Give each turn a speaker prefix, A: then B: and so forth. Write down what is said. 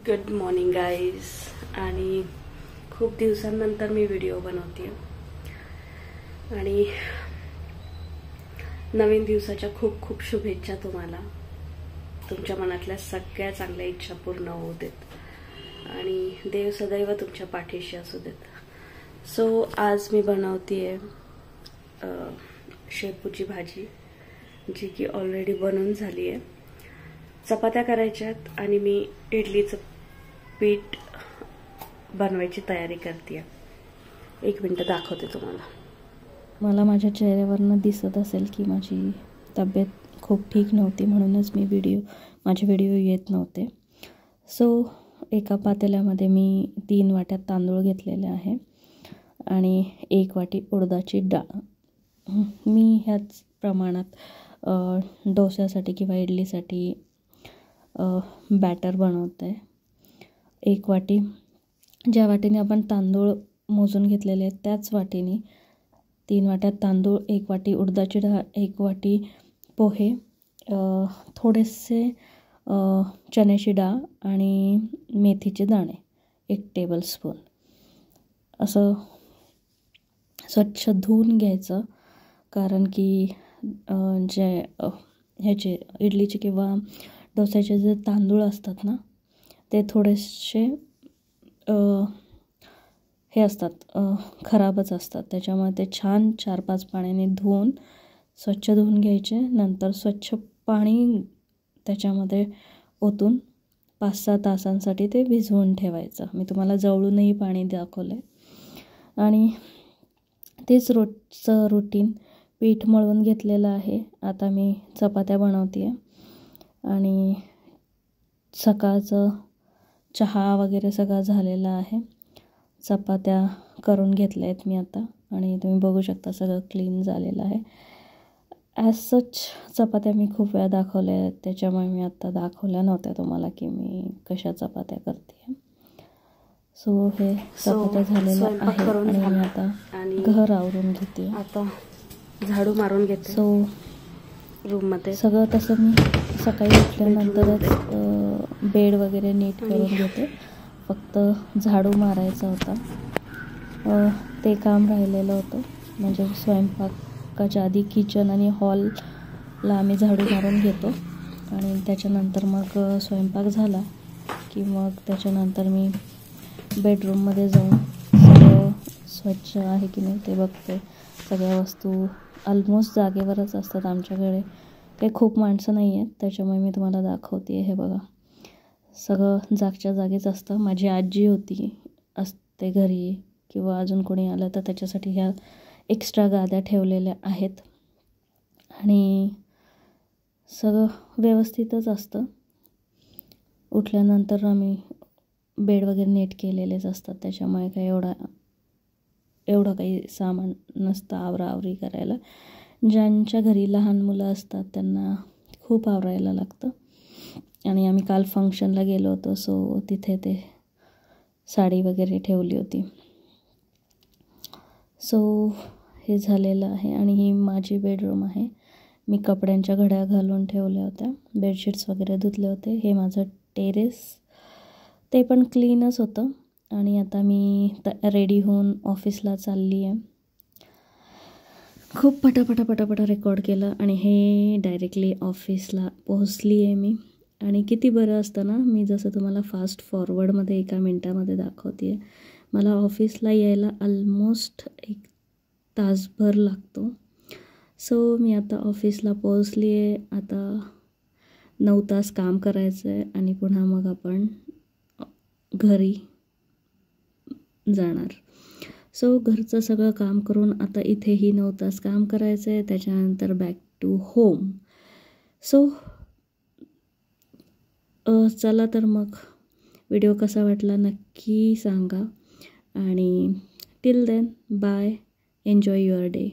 A: Good morning guys. आणि खूप दिवसांनंतर मी व्हिडिओ बनवते आणि नवीन दिवसाच्या खूप खूप शुभेच्छा तुम्हाला. तुमच्या मनातल्या सगळ्या चांगल्या इच्छा पूर्ण होऊ देत आणि देव सदैव तुमच्या पाठीशी असू देत. सो आज मी बनवतेय शेपूची भाजी, जी की ऑलरेडी बनवून झाली आहे. चपात्या करायच्यात आणि मी इडलीचं पीठ बनवायची तयारी करते. एक मिनिट दाखवते तुम्हाला.
B: मला माझ्या चेहऱ्यावरनं दिसत असेल की माझी तब्येत खूप ठीक नव्हती, म्हणूनच माझे व्हिडिओ येत नव्हते. सो एका पातेल्यामध्ये मी 3 वाट्या तांदूळ घेतलेले आहे आणि 1 वाटी उडदाची डाळ. मी ह्याच प्रमाणात डोस्यासाठी किंवा इडलीसाठी बॅटर बनवते. 1 वाटी, ज्या वाटीने आपण तांदूळ मोजून घेतलेले आहेत त्याच वाटीने 3 वाट्या तांदूळ, 1 वाटी उडदाची डाळ, 1 वाटी पोहे, थोडेसे चण्याची डाळ आणि मेथीचे दाणे 1 टेबलस्पून असं स्वच्छ धुवून घ्यायचं. कारण की ह्याचे इडलीचे किंवा डोस्याचे जे तांदूळ असतात ना, ते थोडेसे हे असतात, खराबच असतात. त्याच्यामुळे ते छान 4-5 पाण्याने धुवून स्वच्छ धुवून घ्यायचे. नंतर स्वच्छ पाणी त्याच्यामध्ये ओतून 5-6 तासांसाठी ते भिजवून ठेवायचं. मी तुम्हाला जवळूनही पाणी दाखवलं आहे. आणि तेच रोजचं रुटीन पीठ मळून घेतलेलं आहे. आता मी चपात्या बनवते आहे आणि सकाळचं चहा वगैरे सगळं झालेलं आहे. चपात्या करून घेतल्या आहेत मी आता आणि तुम्ही बघू शकता सगळं क्लीन झालेलं आहे. ॲज सच चपात्या मी खूप वेळा दाखवल्या आहेत, त्याच्यामुळे मी आता दाखवल्या नव्हत्या तुम्हाला की मी कशा चपात्या करते. सो हे चपात्या झालेलं आहे आणि मी आता घर आवरून घेते.
A: आता झाडू मारून घेते
B: सो
A: रूममध्ये.
B: सगळं तसं मी सकाळी उठल्यानंतरच बेड वगैरे नीट करून घेते. फक्त झाडू मारायचा होता, ते काम राहिलेलं होतं. म्हणजे स्वयंपाकाच्या आधी किचन आणि हॉलला आम्ही झाडू मारून घेतो आणि त्याच्यानंतर मग स्वयंपाक झाला की मग त्याच्यानंतर मी बेडरूममध्ये जाऊन सगळं स्वच्छ आहे की नाही ते बघते. सगळ्या वस्तू ऑलमोस्ट जागेवरच असतात आमच्याकडे. काही खूप माणसं नाही आहेत, त्याच्यामुळे मी तुम्हाला दाखवते. हे बघा, सगळं जागच्या जागेच असतं. माझी आजी असते घरी किंवा अजून कोणी आलं तर त्याच्यासाठी ह्या एक्स्ट्रा गाद्या ठेवलेल्या आहेत आणि सगळं व्यवस्थितच असतं. उठल्यानंतर आम्ही बेड वगैरे नीट केलेलेच असतात, त्याच्यामुळे काही एवढं काही सामान नसतं आवराआवरी करायला. ज्यांच्या घरी लहान मुलं असतात त्यांना खूप आवरायला लागतं. आणि आम्ही काल फंक्शनला गेलो होतो, सो तिथे ते साडी वगैरे ठेवली होती. सो हे झालेलं आहे आणि ही माझी बेडरूम आहे. मी कपड्यांच्या घड्या घालून ठेवल्या होत्या, बेडशीट्स वगैरे धुतले होते. हे माझं टेरेस, ते पण क्लीनच होतं. आणि आता मी रेडी होऊन ऑफिसला चालली आहे. खूप पटापटा रेकॉर्ड केलं आणि हे डायरेक्टली ऑफिसला पोहोचली आहे मी. आणि किती बरं असतं ना, मी जसं तुम्हाला फास्ट फॉरवर्डमध्ये 1 मिनटामध्ये दाखवते आहे. मला ऑफिसला यायला ऑलमोस्ट 1 तासभर लागतो. सो मी आता ऑफिसला पोहोचली आहे. आता 9 तास काम करायचं आहे आणि पुन्हा मग आपण घरी जाणार. सो घरचं सगळं काम करून आता इथेही 9 तास काम करायचं आहे. त्याच्यानंतर बॅक टू होम. सो चला तर मग व्हिडिओ कसा वाटला नक्की सांगा आणि till then bye, enjoy your day.